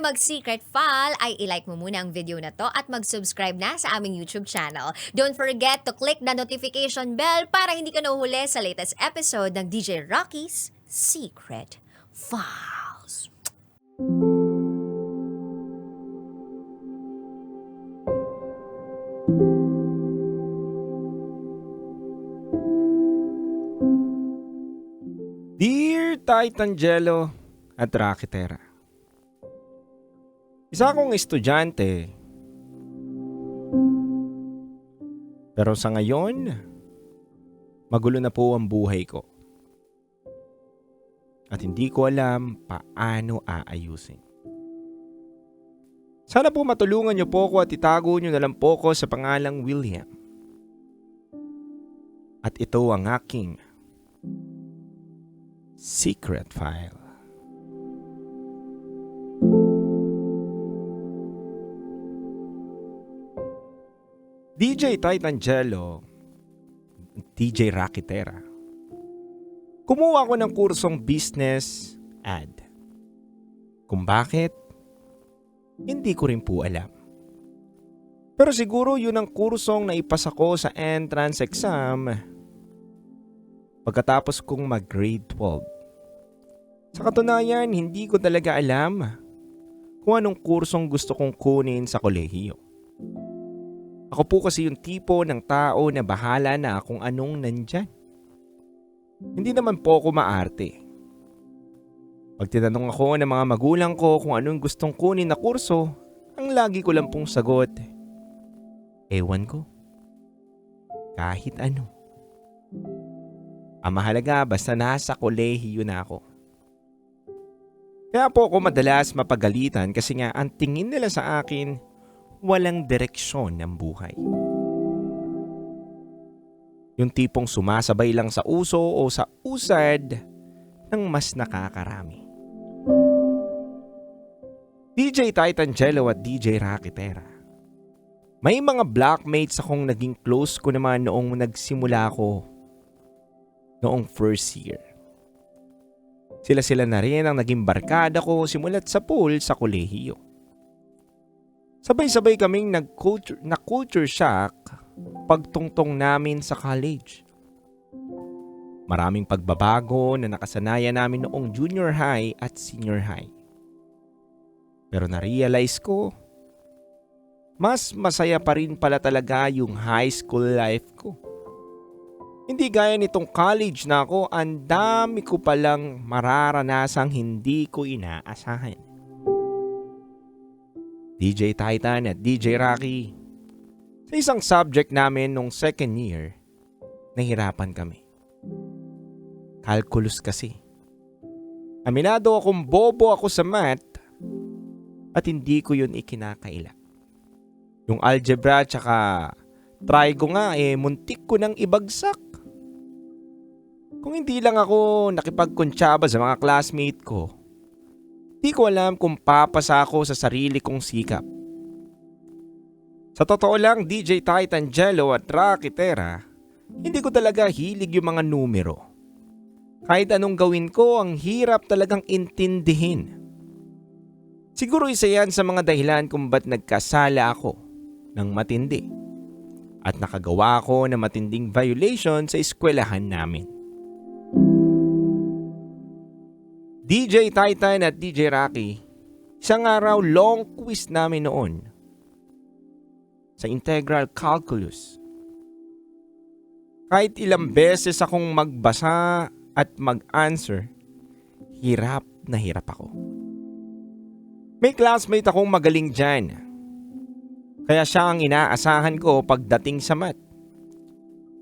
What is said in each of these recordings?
mag-secret file ay ilike mo muna ang video na to at mag-subscribe na sa aming YouTube channel. Don't forget to click the notification bell para hindi ka nahuhuli sa latest episode ng DJ Rocky's Secret Files. Dear Titangelo at Rakitera, isa akong estudyante. Pero sa ngayon, magulo na po ang buhay ko. At hindi ko alam paano aayusin. Sana po matulungan niyo po ko at itago niyo na lang po ko sa pangalang William. At ito ang aking secret file. DJ Titangelo, DJ Rakitera. Kumuha ako ng kursong business ad. Kung bakit, hindi ko rin po alam. Pero siguro yun ang kursong naipasa ko sa entrance exam pagkatapos kong mag-grade 12. Sa katunayan, hindi ko talaga alam kung anong kursong gusto kong kunin sa kolehiyo. Ako po kasi yung tipo ng tao na bahala na kung anong nandyan. Hindi naman po ako maarte. Pag tinanong ako ng mga magulang ko kung anong gustong kunin na kurso, ang lagi ko lang pong sagot, ewan ko. Kahit ano. Ang mahalaga basta nasa kolehiyo na ako. Kaya po ako madalas mapagalitan kasi nga ang tingin nila sa akin, walang direksyon ng buhay. Yung tipong sumasabay lang sa uso o sa usad ng mas nakakarami. DJ Titangelo at DJ Rakitera. May mga blockmates akong naging close ko naman noong nagsimula ko noong first year. Sila na rin ang naging barkada ko simulat sa pool sa kolehiyo. Sabay-sabay kaming na-culture shock pagtungtong namin sa college. Maraming pagbabago na nakasanayan namin noong junior high at senior high. Pero na-realize ko, mas masaya pa rin pala talaga yung high school life ko. Hindi gaya nitong college na ako, ang dami ko palang mararanasang hindi ko inaasahan. DJ Titan at DJ Rocky. Sa isang subject namin nung second year, nahirapan kami. Calculus kasi. Aminado akong bobo ako sa math at hindi ko yun ikinakaila. Yung algebra tsaka trigo nga muntik ko nang ibagsak. Kung hindi lang ako nakipagkuntsaba sa mga classmate ko, di ko alam kung papasa ako sa sarili kong sikap. Sa totoo lang, DJ Titangelo at Rakitera, hindi ko talaga hilig yung mga numero. Kahit anong gawin ko, ang hirap talagang intindihin. Siguro isa yan sa mga dahilan kung ba't nagkasala ako ng matindi at nakagawa ako ng matinding violation sa eskwelahan namin. DJ Titan at DJ Rocky, isang araw long quiz namin noon sa integral calculus. Kahit ilang beses akong magbasa at mag-answer, hirap na hirap ako. May classmate akong magaling dyan, kaya siya ang inaasahan ko pagdating sa math,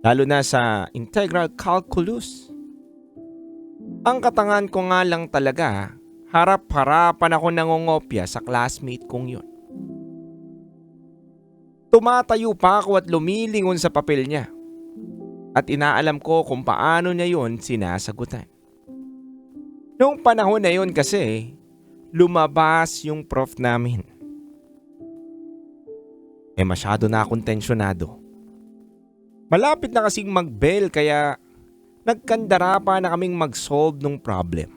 lalo na sa integral calculus. Ang katangan ko nga lang talaga, harap-harapan ako nangongopya sa classmate kong yun. Tumatayo pa ako at lumilingon sa papel niya. At inaalam ko kung paano niya yun sinasagutan. Noong panahon na yun kasi, lumabas yung prof namin. Masyado na akong tensyonado. Malapit na kasing mag-bell kaya nagkandara pa na kaming mag-solve ng problem.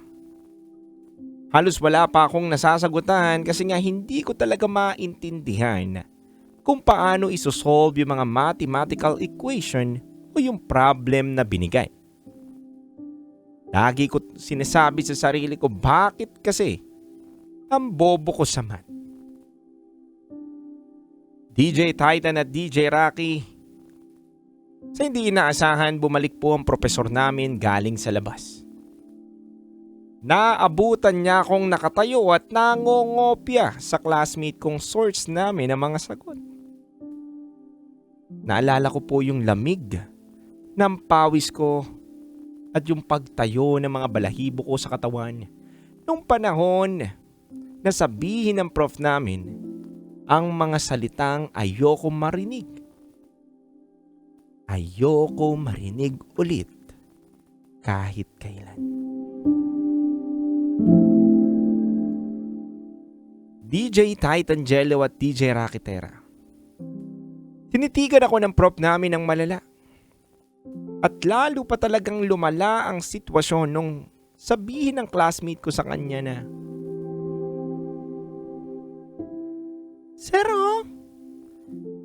Halos wala pa akong nasasagutan kasi nga hindi ko talaga maintindihan kung paano isosolve yung mga mathematical equation o yung problem na binigay. Lagi ko sinasabi sa sarili ko, bakit kasi ang bobo ko sa math? DJ Titan at DJ Rocky, sa hindi inaasahan bumalik po ang profesor namin galing sa labas. Naabutan niya akong nakatayo at nangongopya sa classmate kong source namin ng mga sagot. Naalala ko po yung lamig ng pawis ko at yung pagtayo ng mga balahibo ko sa katawan nung panahon na sabihin ng prof namin ang mga salitang ayoko marinig. Ayoko marinig ulit kahit kailan. DJ Titan Jello at DJ Rakitera. Tinitigan ako ng prop namin ng malala. At lalo pa talagang lumala ang sitwasyon nung sabihin ng classmate ko sa kanya na, "Sir,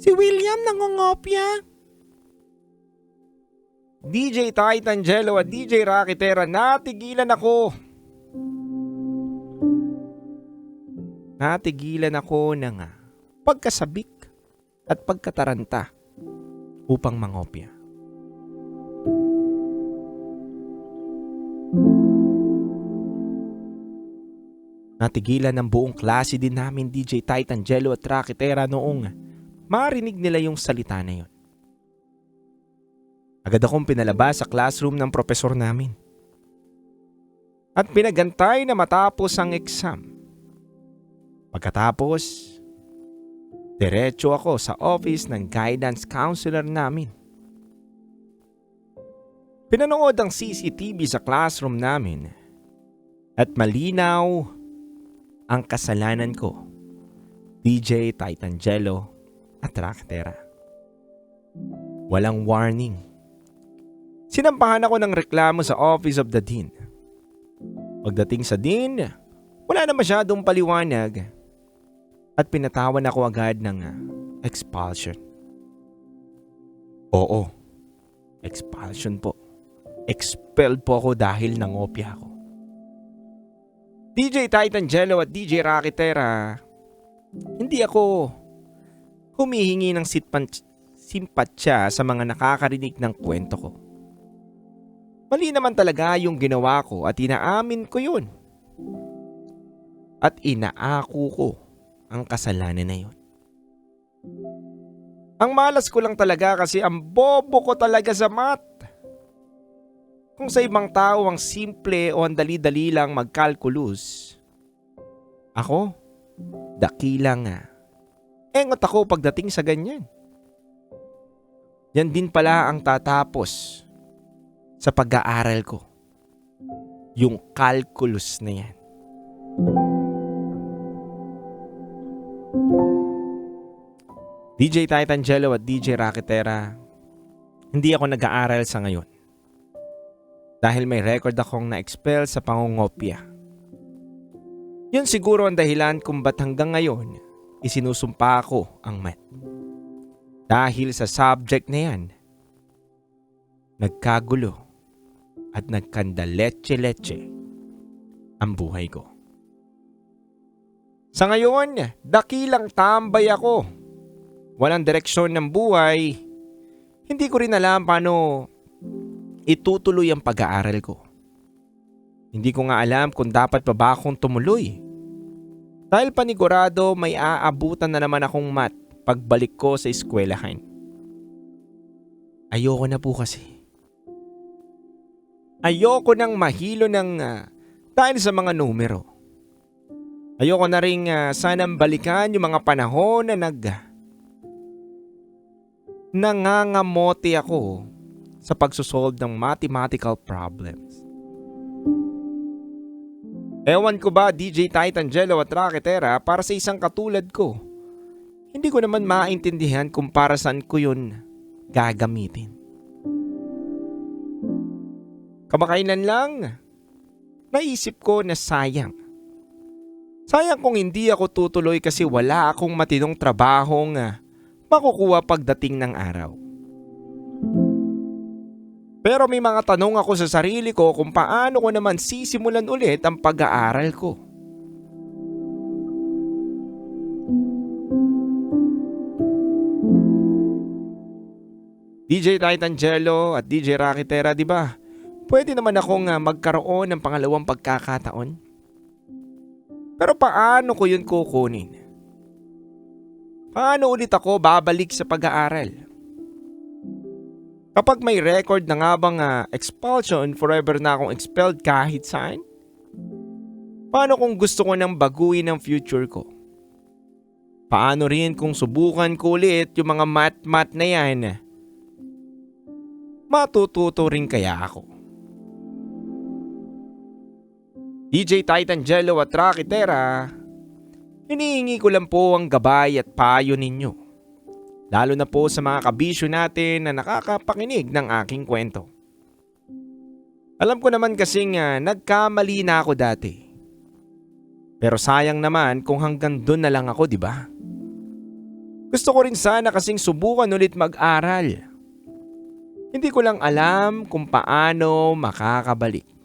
si William nangongopya." DJ Titan Jello at DJ Rakitera, natigilan ako. Natigilan ako ng pagkasabik at pagkataranta upang mangopya. Natigilan ng buong klase din namin DJ Titan Jello at Rakitera noong marinig nila yung salita na yun. Agad akong pinalabas sa classroom ng profesor namin. At pinagantay na matapos ang exam. Pagkatapos, diretso ako sa office ng guidance counselor namin. Pinanood ang CCTV sa classroom namin at malinaw ang kasalanan ko, DJ Titan Jello at Rakitera. Walang warning. Sinampahan ako ng reklamo sa Office of the Dean. Pagdating sa Dean, wala na masyadong paliwanag at pinatawan ako agad ng expulsion. Oo, expulsion po. Expelled po ako dahil nangopya ako. DJ Titan Jello at DJ Rakitera, hindi ako humihingi ng simpatsya sa mga nakakarinig ng kwento ko. Mali naman talaga yung ginawa ko at inaamin ko yun. At inaako ko ang kasalanan na yun. Ang malas ko lang talaga kasi ang bobo ko talaga sa math. Kung sa ibang tao ang simple o ang dali-dali lang magkalkulus, ako, dakilang engot ako pagdating sa ganyan. Yan din pala ang tatapos sa pag-aaral ko. Yung calculus na yan. DJ Titan Jello at DJ Rakitera, hindi ako nag-aaral sa ngayon. Dahil may record akong na-expel sa pangungopya. Yun siguro ang dahilan kung ba't hanggang ngayon isinusumpa ko ang math. Dahil sa subject na yan, nagkagulo at nagkandaletse-letse ang buhay ko. Sa ngayon, dakilang tambay ako. Walang direksyon ng buhay. Hindi ko rin alam paano itutuloy ang pag-aaral ko. Hindi ko nga alam kung dapat pa ba akong tumuloy. Dahil panigurado may aabutan na naman akong math pagbalik ko sa eskwelahan. Ayoko na po kasi. Ayoko nang mahilo dahil sa mga numero. Ayoko na rin sanang balikan yung mga panahon na nangangamote ako sa pagsosolve ng mathematical problems. Ewan ko ba DJ Titan Jello at Rakitera, para sa isang katulad ko, hindi ko naman maintindihan kung para saan ko yun gagamitin. Kamakailan lang, naisip ko na sayang Sayang kung hindi ako tutuloy kasi wala akong matinong trabahong makukuha pagdating ng araw. Pero may mga tanong ako sa sarili ko kung paano ko naman sisimulan ulit ang pag-aaral ko. DJ Titangelo at DJ Rocky Terra, di ba? Pwede naman akong magkaroon ng pangalawang pagkakataon. Pero paano ko yun kukunin? Paano ulit ako babalik sa pag-aaral? Kapag may record na nga bang expulsion, forever na akong expelled kahit saan? Paano kung gusto ko nang baguhin ang future ko? Paano rin kung subukan ko ulit yung mga mat na yan? Matututo rin kaya ako? DJ Titangelo at Rocky Terra, hinihingi ko lang po ang gabay at payo ninyo. Lalo na po sa mga kabisyo natin na nakakapakinig ng aking kwento. Alam ko naman kasing nagkamali na ako dati. Pero sayang naman kung hanggang doon na lang ako, di ba? Gusto ko rin sana kasing subukan ulit mag-aral. Hindi ko lang alam kung paano makakabalik.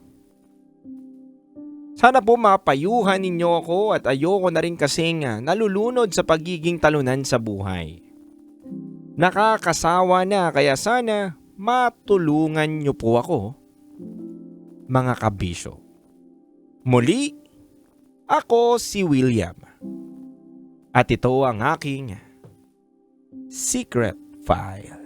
Sana po mapayuhan ninyo ako at ayoko na rin kasing nalulunod sa pagiging talunan sa buhay. Nakakasawa na kaya sana matulungan niyo po ako, mga kabisyo. Muli, ako si William. At ito ang aking Secret File.